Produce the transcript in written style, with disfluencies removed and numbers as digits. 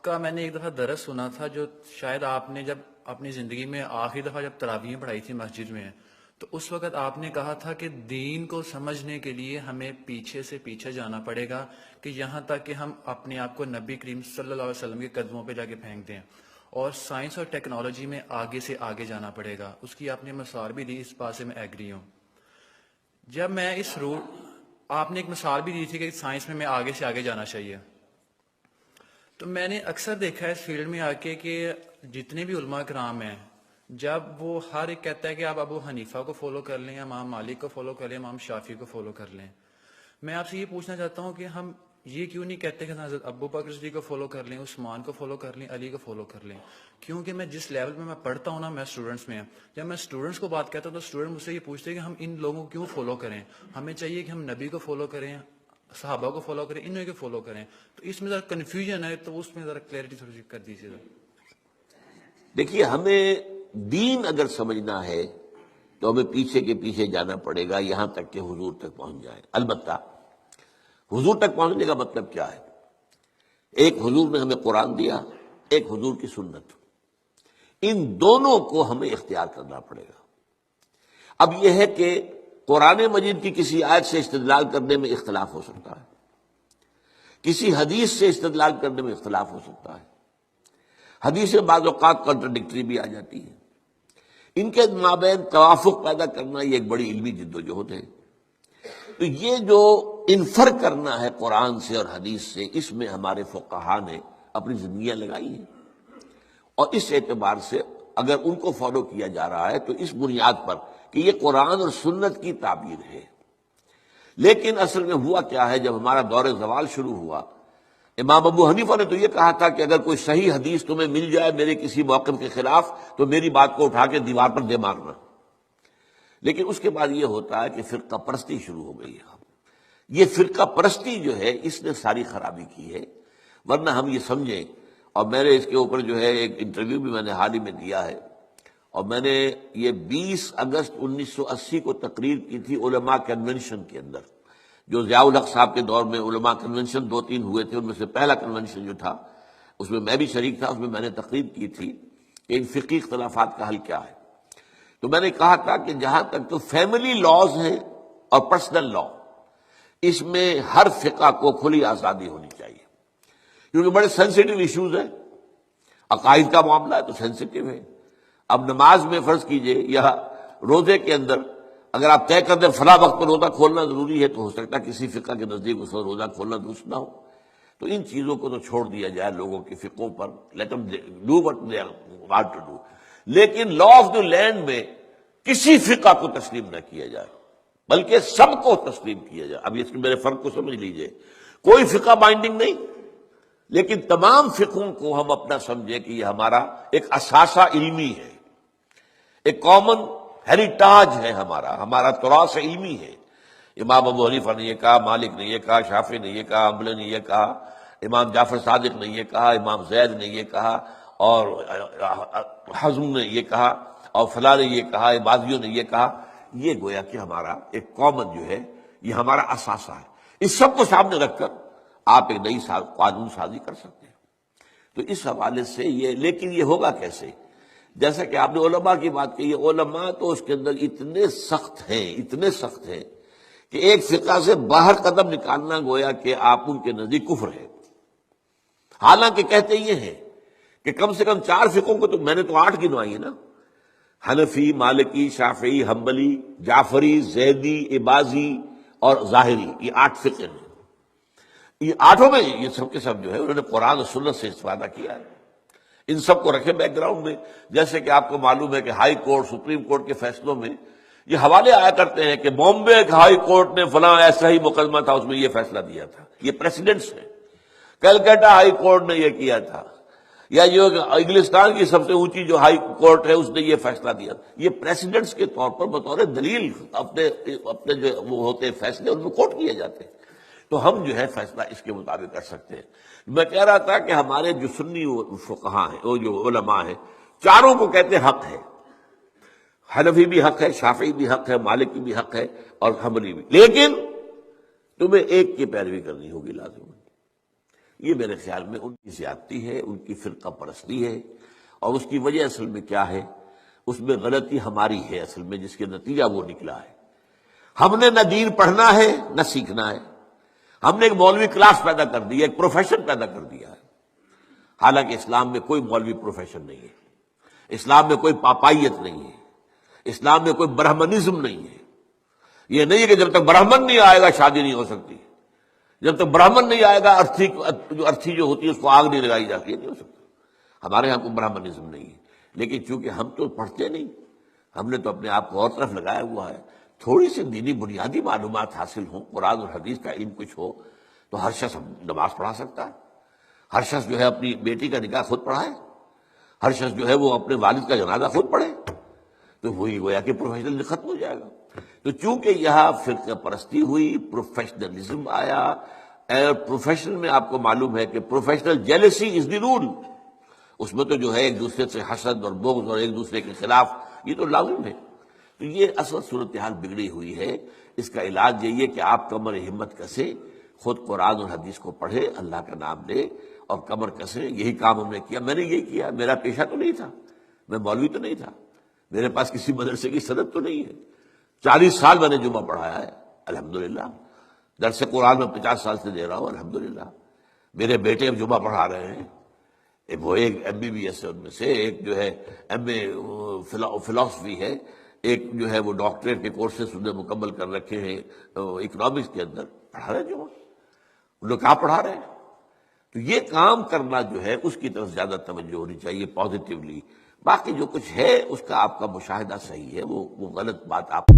کا میں نے ایک دفعہ درس سنا تھا، جو شاید آپ نے جب اپنی زندگی میں آخری دفعہ جب تراویح پڑھائی تھی مسجد میں، تو اس وقت آپ نے کہا تھا کہ دین کو سمجھنے کے لیے ہمیں پیچھے سے پیچھے جانا پڑے گا، کہ یہاں تک کہ ہم اپنے آپ کو نبی کریم صلی اللہ علیہ وسلم کے قدموں پہ جا کے پھینک دیں، اور سائنس اور ٹیکنالوجی میں آگے سے آگے جانا پڑے گا۔ اس کی آپ نے مثال بھی دی، اس بات سے میں ایگری ہوں۔ جب میں اس روٹ آپ نے ایک مثال بھی دی تھی کہ سائنس میں آگے سے آگے جانا چاہیے، تو میں نے اکثر دیکھا ہے اس فیلڈ میں آ کے کہ جتنے بھی علماء کرام ہیں، جب وہ ہر ایک کہتا ہے کہ آپ ابو حنیفہ کو فالو کر لیں، امام مالک کو فالو کر لیں، امام شافعی کو فالو کر لیں، میں آپ سے یہ پوچھنا چاہتا ہوں کہ ہم یہ کیوں نہیں کہتے کہ حضرت ابو بکر صدیق کو فالو کر لیں، عثمان کو فالو کر لیں، علی کو فالو کر لیں؟ کیونکہ میں جس لیول میں پڑھتا ہوں نا، میں اسٹوڈنٹس میں، جب میں اسٹوڈنٹس کو بات کہتا ہوں تو اسٹوڈنٹ مجھ سے یہ پوچھتے ہیں کہ ہم ان لوگوں کو کیوں فالو کریں، ہمیں چاہیے کہ ہم نبی کو فالو کریں، صحابہ کو فالو کریں، انہیں کو فالو کریں۔ تو اس میں ذرا کنفیوژن ہے، تو اس میں ذرا کلیئرٹی تھوڑی سی کر دیجیے ذرا۔ دیکھیے، ہمیں دین اگر سمجھنا ہے تو ہمیں پیچھے کے پیچھے جانا پڑے گا یہاں تک کہ حضور تک پہنچ جائے۔ البتہ حضور تک پہنچنے کا مطلب کیا ہے؟ ایک حضور نے ہمیں قرآن دیا، ایک حضور کی سنت، ان دونوں کو ہمیں اختیار کرنا پڑے گا۔ اب یہ ہے کہ قرآن مجید کی کسی آیت سے استدلال کرنے میں اختلاف ہو سکتا ہے، کسی حدیث سے استدلال کرنے میں اختلاف ہو سکتا ہے، حدیث بعض اوقات کنٹرڈکٹری بھی آ جاتی ہے۔ ان کے مابین توافق پیدا کرنا یہ ایک بڑی علمی جدوجہد ہے۔ تو یہ جو انفر کرنا ہے قرآن سے اور حدیث سے، اس میں ہمارے فقہا نے اپنی زندگیاں لگائی ہیں، اور اس اعتبار سے اگر ان کو فالو کیا جا رہا ہے تو اس بنیاد پر کہ یہ قرآن اور سنت کی تعبیر ہے۔ لیکن اصل میں ہوا کیا ہے، جب ہمارا دور زوال شروع ہوا، امام ابو حنیفہ نے تو یہ کہا تھا کہ اگر کوئی صحیح حدیث تمہیں مل جائے میرے کسی موقف کے خلاف تو میری بات کو اٹھا کے دیوار پر دے مارنا۔ لیکن اس کے بعد یہ ہوتا ہے کہ فرقہ پرستی شروع ہو گئی ہے۔ یہ فرقہ پرستی جو ہے اس نے ساری خرابی کی ہے، ورنہ ہم یہ سمجھیں، اور میں نے اس کے اوپر جو ہے ایک انٹرویو بھی میں نے حال ہی میں دیا ہے، اور میں نے یہ 20 اگست 1980 کو تقریر کی تھی علماء کنونشن کے اندر، جو ضیاء الحق صاحب کے دور میں علماء کنونشن 2-3 ہوئے تھے، ان میں سے پہلا کنونشن جو تھا اس میں میں بھی شریک تھا۔ اس میں نے تقریر کی تھی کہ ان فقہی اختلافات کا حل کیا ہے۔ تو میں نے کہا تھا کہ جہاں تک تو فیملی لاز ہیں اور پرسنل لا، اس میں ہر فقہ کو کھلی آزادی ہونی چاہیے، کیونکہ بڑے سینسیٹیو ایشوز ہیں۔ عقائد کا معاملہ ہے تو سینسیٹیو ہے۔ اب نماز میں فرض کیجئے یا روزے کے اندر اگر آپ طے کر دیں فلاں وقت پر روزہ کھولنا ضروری ہے، تو ہو سکتا ہے کسی فقہ کے نزدیک اس وقت روزہ کھولنا درست نہ ہو۔ تو ان چیزوں کو تو چھوڑ دیا جائے لوگوں کے فقہوں پر، let them do what they want to do۔ لیکن لا آف دی لینڈ میں کسی فقہ کو تسلیم نہ کیا جائے، بلکہ سب کو تسلیم کیا جائے۔ اب اس میرے فرق کو سمجھ لیجئے، کوئی فقہ بائنڈنگ نہیں، لیکن تمام فقہوں کو ہم اپنا سمجھے کہ یہ ہمارا ایک اثاثہ علمی ہے، ایک کامن ہیریٹاج ہے، ہمارا تراث علمی ہے۔ امام ابو حنیفہ نے یہ کہا، مالک نے یہ کہا، شافعی نے یہ کہا، حنبلی نے یہ کہا، امام جعفر صادق نے یہ کہا، امام زید نے یہ کہا، اور حزم نے یہ کہا، اور فلاں نے یہ کہا، بازیوں نے یہ کہا۔ یہ گویا کہ ہمارا ایک کامن جو ہے، یہ ہمارا اثاثہ ہے۔ اس سب کو سامنے رکھ کر آپ ایک نئی قانون سازی کر سکتے ہیں۔ تو اس حوالے سے یہ، لیکن یہ ہوگا کیسے؟ جیسا کہ آپ نے علماء کی بات کی، علماء تو اس کے اندر اتنے سخت ہیں کہ ایک فقہ سے باہر قدم نکالنا گویا کہ آپ ان کے نزدیک کفر ہے۔ حالانکہ کہتے یہ ہیں کہ کم سے کم 4 فقہوں کو، تو میں نے تو 8 گنوائی ہے نا، حنفی، مالکی، شافعی، حنبلی، جعفری، زیدی، عباضی اور ظاہری، یہ 8 فقہ ہیں۔ یہ 8 میں یہ سب کے سب جو ہے انہوں نے قرآن اور سنت سے استفادہ کیا ہے۔ ان سب کو رکھے بیک گراؤنڈ میں، جیسے کہ آپ کو معلوم ہے کہ ہائی کورٹ، سپریم کورٹ کے فیصلوں میں یہ حوالے آیا کرتے ہیں کہ بامبے ہائی کورٹ نے فلاں ایسا ہی مقدمہ تھا، اس میں یہ فیصلہ دیا تھا۔ یہ پریسیڈنٹس ہیں۔ کلکتہ ہائی کورٹ نے یہ کیا تھا، یا جو انگلستان کی سب سے اونچی جو ہائی کورٹ ہے اس نے یہ فیصلہ دیا۔ یہ پریسیڈنٹس کے طور پر بطور دلیل اپنے جو وہ ہوتے فیصلے ان میں کوٹ کیے جاتے ہیں۔ تو ہم جو ہے فیصلہ اس کے مطابق کر سکتے ہیں۔ میں کہہ رہا تھا کہ ہمارے جو سنی فقہاء ہیں، وہ جو علماء ہیں، چاروں کو کہتے حق ہے۔ حنفی بھی حق ہے، شافعی بھی حق ہے، مالکی بھی حق ہے، اور حنبلی بھی۔ لیکن تمہیں ایک کی پیروی کرنی ہوگی لازم۔ یہ میرے خیال میں ان کی زیادتی ہے، ان کی فرقہ پرستی ہے، اور اس کی وجہ اصل میں کیا ہے؟ اس میں غلطی ہماری ہے اصل میں، جس کے نتیجہ وہ نکلا ہے۔ ہم نے نہ دین پڑھنا ہے نہ سیکھنا ہے، ہم نے ایک مولوی کلاس پیدا کر دی ہے، ایک پروفیشن پیدا کر دیا ہے، حالانکہ اسلام میں کوئی مولوی پروفیشن نہیں ہے، اسلام میں کوئی پاپائیت نہیں ہے، اسلام میں کوئی برہمنزم نہیں ہے۔ یہ نہیں ہے کہ جب تک برہمن نہیں آئے گا شادی نہیں ہو سکتی، جب تک برہمن نہیں آئے گا ارتھی جو ہوتی ہے اس کو آگ نہیں لگائی جاتی ہے، نہیں ہو سکتا۔ ہمارے یہاں کوئی برہمنزم نہیں ہے، لیکن چونکہ ہم تو پڑھتے نہیں، ہم نے تو اپنے آپ کو اور طرف لگایا ہوا ہے۔ تھوڑی سی دینی بنیادی معلومات حاصل ہوں، قرآن اور حدیث کا علم کچھ ہو، تو ہر شخص نماز پڑھا سکتا ہے، ہر شخص جو ہے اپنی بیٹی کا نکاح خود پڑھائے، ہر شخص جو ہے وہ اپنے والد کا جنازہ خود پڑھے، تو وہی گویا کہ پروفیشنل ختم ہو جائے گا۔ تو چونکہ یہاں فرقہ پرستی ہوئی، پروفیشنلزم آیا، اور پروفیشنل میں آپ کو معلوم ہے کہ پروفیشنل جیلسی از دی رول، اس میں تو جو ہے ایک دوسرے سے حسد اور بغض اور ایک دوسرے کے خلاف، یہ تو لازم ہے۔ تو یہ اصل صورتحال بگڑی ہوئی ہے۔ اس کا علاج یہی ہے کہ آپ کمر ہمت کسے، خود قرآن اور حدیث کو پڑھے، اللہ کا نام لے اور کمر کسے۔ یہی کام ہم نے کیا، میں نے یہی کیا، میرا پیشہ تو نہیں تھا، میں مولوی تو نہیں تھا، میرے پاس کسی مدرسے کی سند تو نہیں ہے، 40 سال میں نے جمعہ پڑھایا ہے الحمدللہ، درس قرآن میں 50 سال سے دے رہا ہوں الحمدللہ۔ میرے بیٹے اب جمعہ پڑھا رہے ہیں، وہ ایک MBBS ہے ان میں سے، ایک جو ہے MA فلاسفی ہے، ایک جو ہے وہ ڈاکٹریٹ کے کورسز انہوں نے مکمل کر رکھے ہیں اکنامکس کے اندر، پڑھا رہے ہیں جمعہ، ان لوگ کہاں پڑھا رہے ہیں۔ تو یہ کام کرنا جو ہے اس کی طرف زیادہ توجہ ہونی چاہیے پازیٹیولی۔ باقی جو کچھ ہے اس کا آپ کا مشاہدہ صحیح ہے، وہ غلط بات آپ